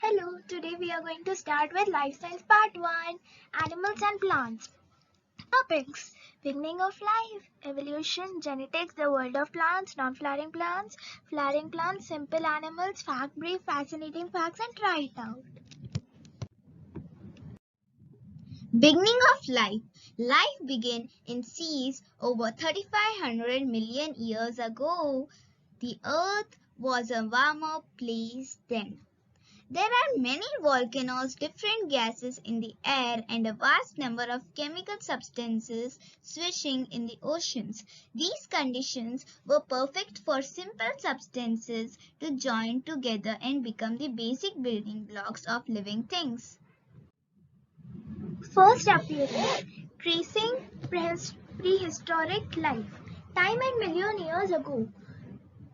Hello, today we are going to start with Life Science Part 1, Animals and Plants. Topics: Beginning of life, evolution, genetics, the world of plants, non-flowering plants, flowering plants, simple animals, fact brief, fascinating facts, and try it out. Beginning of life. Life began in seas over 3,500 million years ago. The earth was a warmer place then. There are many volcanoes, different gases in the air, and a vast number of chemical substances swishing in the oceans. These conditions were perfect for simple substances to join together and become the basic building blocks of living things. First appearance: tracing prehistoric life. Time and million years ago.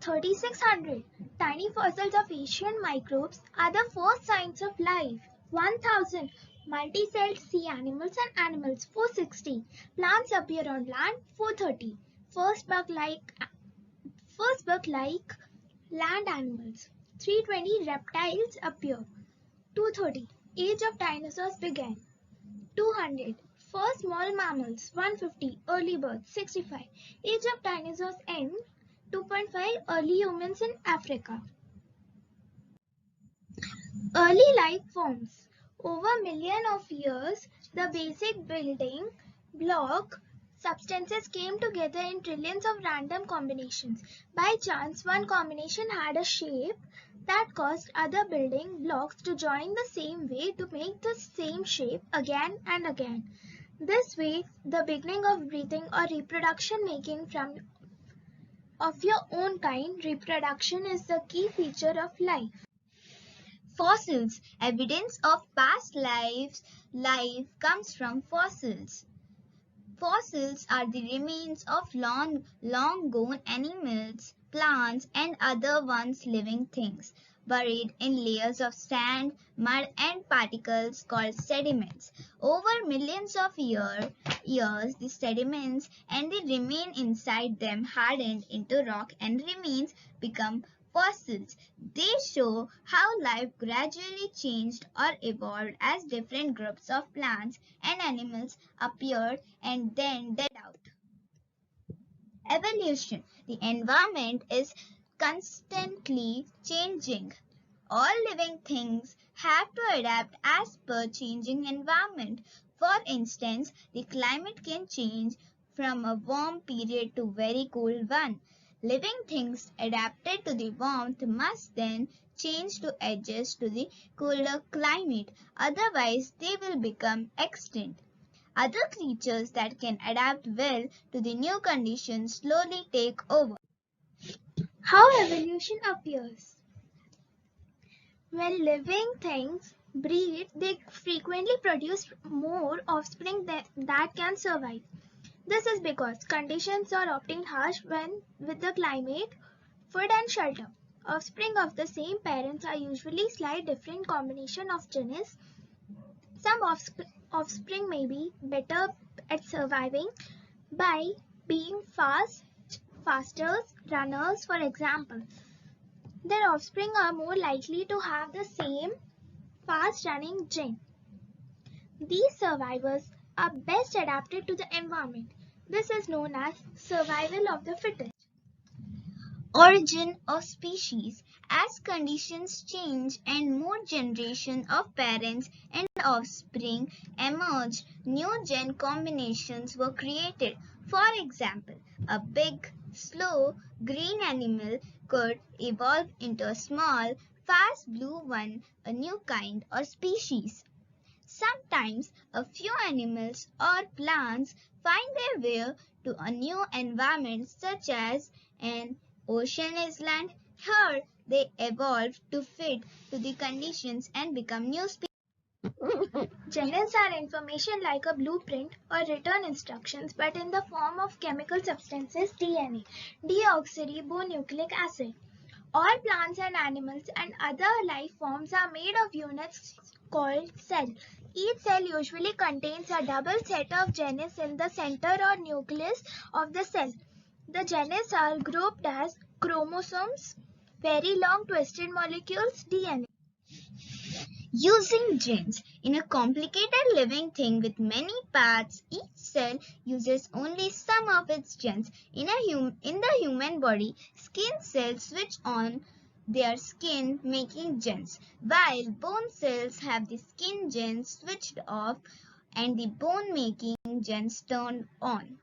3600. Tiny fossils of Asian microbes are the first signs of life. 1000. Multi-celled sea animals and animals. 460. Plants appear on land. 430. First bug-like land animals. 320. Reptiles appear. 230. Age of dinosaurs began. 200. First small mammals. 150. Early birth. 65. Age of dinosaurs end. 2.5. Early humans in Africa. Early life forms. Over a million of years, the basic building block substances came together in trillions of random combinations. By chance, one combination had a shape that caused other building blocks to join the same way to make the same shape again and again. This way, the beginning of breathing or reproduction making of your own kind, reproduction is the key feature of life. Fossils. Evidence of past life comes from fossils. Fossils are the remains of long-gone animals, plants, and other once living things, buried in layers of sand, mud, and particles called sediments. Over millions of years, the sediments and the remain inside them hardened into rock and remains become fossils. They show how life gradually changed or evolved as different groups of plants and animals appeared and then died out. Evolution. The environment is constantly changing. All living things have to adapt as per changing environment. For instance, the climate can change from a warm period to very cold one. Living things adapted to the warmth must then change to adjust to the cooler climate, otherwise they will become extinct. Other creatures that can adapt well to the new conditions slowly take over. How evolution appears. When living things breed, they frequently produce more offspring that can survive. This is because conditions are often harsh with the climate, food and shelter. Offspring of the same parents are usually slight different combination of genus. Some offspring may be better at surviving by being faster runners, for example. Their offspring are more likely to have the same fast-running gene. These survivors are best adapted to the environment. This is known as survival of the fittest. Origin of species. As conditions change and more generations of parents and offspring emerged, new gene combinations were created. For example, a big, slow, green animal could evolve into a small, fast blue one, a new kind or species. Sometimes a few animals or plants find their way to a new environment such as an ocean island. Here they evolve to fit to the conditions and become new species. Genus are information like a blueprint or written instructions, but in the form of chemical substances: DNA, deoxyribonucleic acid. All plants and animals and other life forms are made of units called cell. Each cell usually contains a double set of genus in the center or nucleus of the cell. The genus are grouped as chromosomes, very long twisted molecules, DNA. Using genes. In a complicated living thing with many parts, each cell uses only some of its genes. In the human body, skin cells switch on their skin making genes, while bone cells have the skin genes switched off and the bone making genes turned on.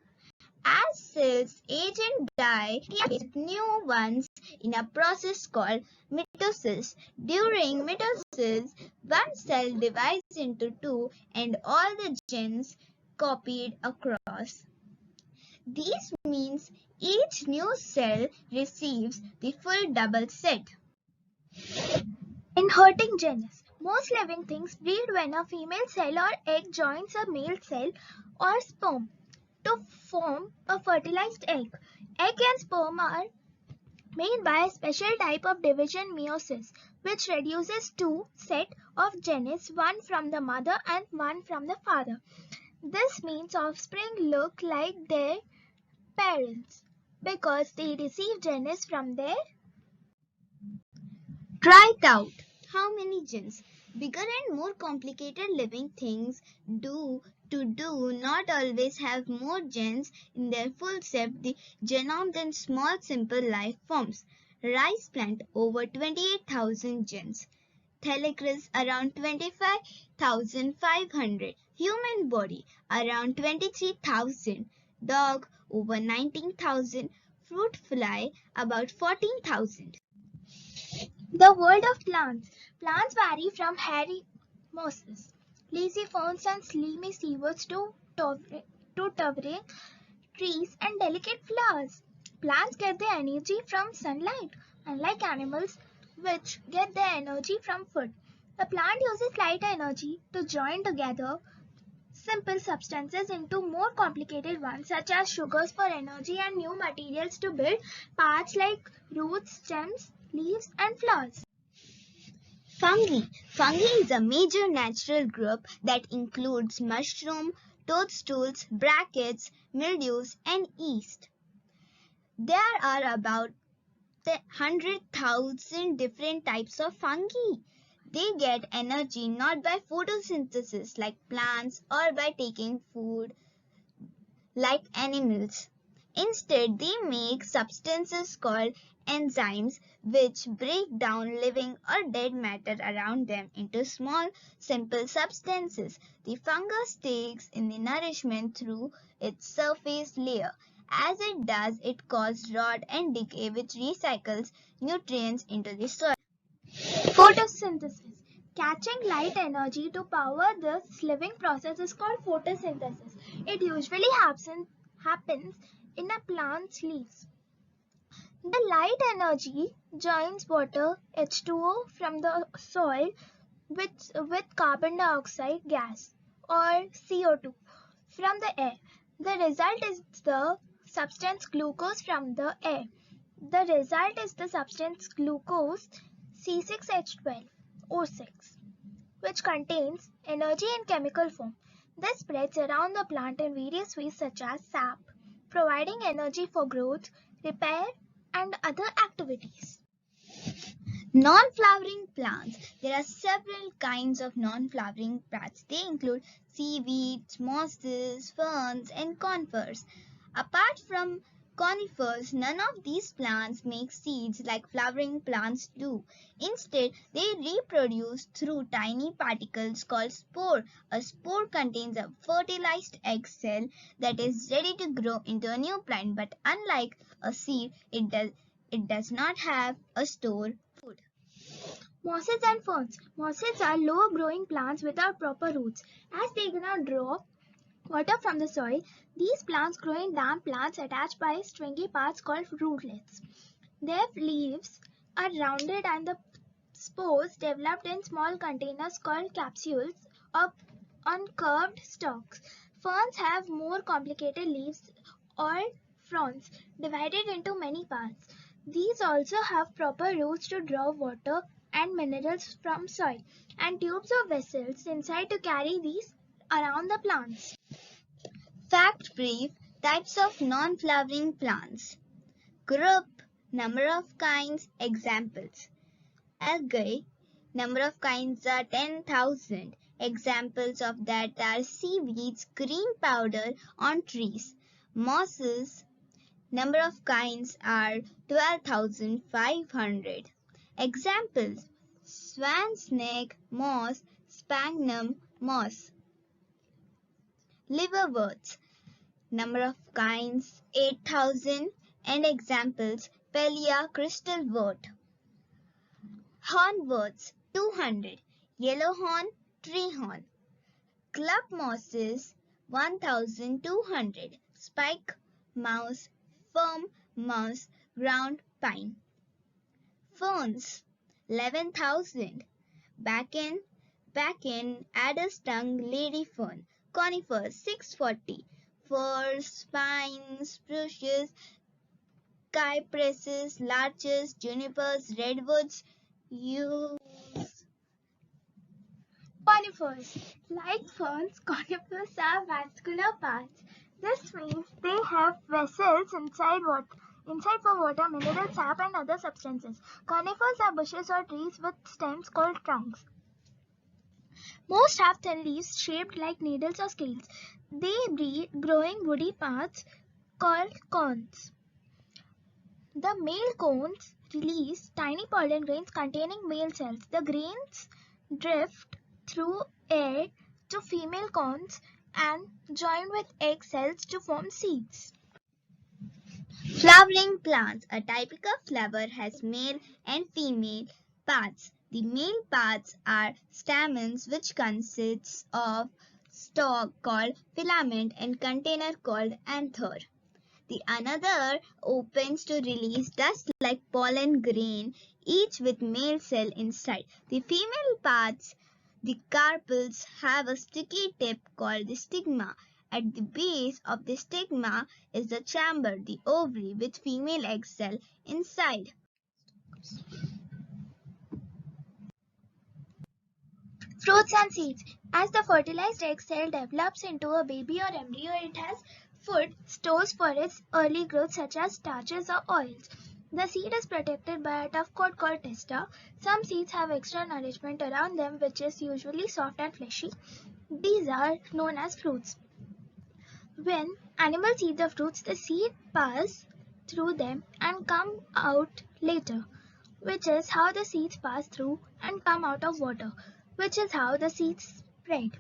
As cells age and die, create new ones in a process called mitosis. During mitosis, one cell divides into two and all the genes copied across. This means each new cell receives the full double set. Inheriting genes. Most living things breed when a female cell or egg joins a male cell or sperm to form a fertilized egg. Egg and sperm are made by a special type of division meiosis, which reduces two sets of genes, one from the mother and one from the father. This means offspring look like their parents because they receive genes from their. Try it out. How many genes? Bigger and more complicated living things do not always have more genes in their full set the genome than small simple life forms. Rice plant over 28,000 genes. Thelicris around 25,500. Human body around 23,000. Dog over 19,000. Fruit fly about 14,000. The world of plants. Plants vary from hairy mosses, lazy ferns and slimy seaweeds to towering trees and delicate flowers. Plants get their energy from sunlight, unlike animals which get their energy from food. The plant uses light energy to join together simple substances into more complicated ones such as sugars for energy and new materials to build parts like roots, stems, leaves and flowers. Fungi. Fungi is a major natural group that includes mushroom, toadstools, brackets, mildews, and yeast. There are about 100,000 different types of fungi. They get energy not by photosynthesis like plants or by taking food like animals. Instead, they make substances called enzymes which break down living or dead matter around them into small, simple substances. The fungus takes in the nourishment through its surface layer. As it does, it causes rot and decay which recycles nutrients into the soil. Photosynthesis. Catching light energy to power this living process is called photosynthesis. It usually happens in a plant's leaves. The light energy joins water H2O from the soil with carbon dioxide gas or CO2 from the air. The result is the substance glucose from the air. The result is the substance glucose C6H12O6, which contains energy in chemical form. This spreads around the plant in various ways such as sap, providing energy for growth, repair, and other activities. Non-flowering plants. There are several kinds of non-flowering plants. They include seaweeds, mosses, ferns, and conifers. Apart from conifers, none of these plants make seeds like flowering plants do. Instead, they reproduce through tiny particles called spore. A spore contains a fertilized egg cell that is ready to grow into a new plant, but unlike a seed, it does not have a store food. Mosses and ferns. Mosses are low-growing plants without proper roots. As they cannot draw water from the soil, these plants grow in damp plants attached by stringy parts called rootlets. Their leaves are rounded and the spores developed in small containers called capsules or on curved stalks. Ferns have more complicated leaves or fronds divided into many parts. These also have proper roots to draw water and minerals from soil and tubes or vessels inside to carry these around the plants. Fact brief. Types of non-flowering plants. Group, number of kinds, examples. Algae, Number of kinds are 10,000. Examples of that are seaweeds, green powder on trees. Mosses, number of kinds are 12,500. Examples: swan snake moss, sphagnum moss. Liverworts, number of kinds 8,000 and examples: Pellia crystalwort. Hornworts 200, yellowhorn, treehorn. Club mosses 1,200, spike mouse, firm mouse, ground pine. Ferns 11,000, bracken, adder's tongue, lady fern. Conifers 640, firs, pines, spruces, cypresses, larches, junipers, redwoods, yews. Conifers. Like ferns, conifers are vascular plants. This means they have vessels inside for water, mineral sap, and other substances. Conifers are bushes or trees with stems called trunks. Most have thin leaves shaped like needles or scales. They breed growing woody parts called cones. The male cones release tiny pollen grains containing male cells. The grains drift through air to female cones and join with egg cells to form seeds. Flowering plants. A typical flower has male and female parts. The male parts are stamens, which consists of stalk called filament and container called anther. The another opens to release dust like pollen grain, each with male cell inside. The female parts, the carpels, have a sticky tip called the stigma. At the base of the stigma is the chamber, the ovary, with female egg cell inside. Fruits and seeds. As the fertilized egg cell develops into a baby or embryo, it has food stores for its early growth such as starches or oils. The seed is protected by a tough coat called testa. Some seeds have extra nourishment around them which is usually soft and fleshy. These are known as fruits. When animals eat the fruits, the seed pass through them and come out later, which is how the seeds pass through and come out of water, which is how the seeds spread.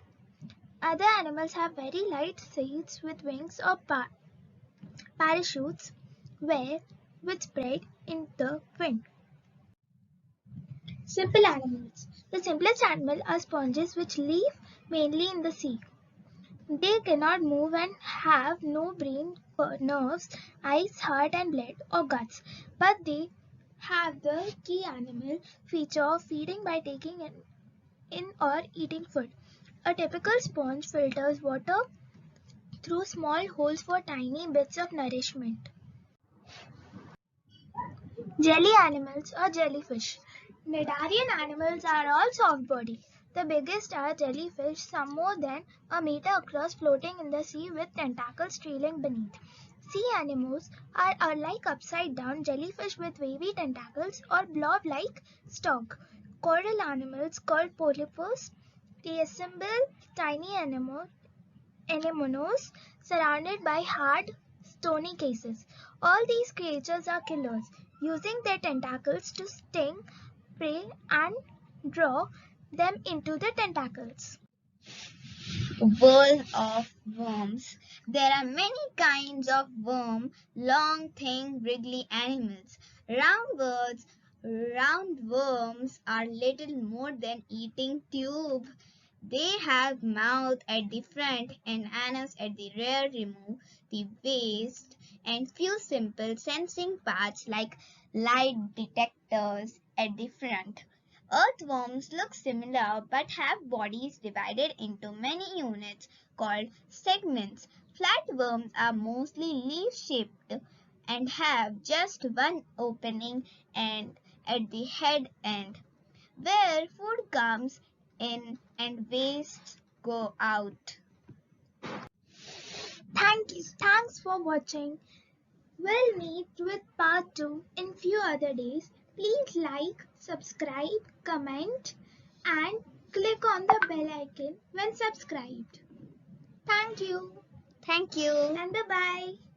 Other animals have very light seeds with wings or parachutes which spread in the wind. Simple animals. The simplest animals are sponges which live mainly in the sea. They cannot move and have no brain, nerves, eyes, heart and blood or guts, but they have the key animal feature of feeding by taking in or eating food. A typical sponge filters water through small holes for tiny bits of nourishment. Jelly animals or jellyfish. Cnidarian animals are all soft-bodied. The biggest are jellyfish, some more than a meter across, floating in the sea with tentacles trailing beneath. Sea anemones are like upside-down jellyfish with wavy tentacles or blob-like stalk. Coral animals called polypus resemble tiny anemones surrounded by hard, stony cases. All these creatures are killers, using their tentacles to sting prey and draw them into the tentacles. World of worms. There are many kinds of worm, long, thin, wriggly animals. Round worms are little more than eating tube. They have mouth at the front and anus at the rear, remove the waste, and few simple sensing parts like light detectors at the front. Earthworms look similar but have bodies divided into many units called segments. Flatworms are mostly leaf-shaped and have just one opening and at the head end, where food comes in and waste go out. Thanks for watching. We'll meet with part 2 in few other days. Please like, subscribe, comment and click on the bell icon when subscribed. Thank you Thank you. and bye-bye.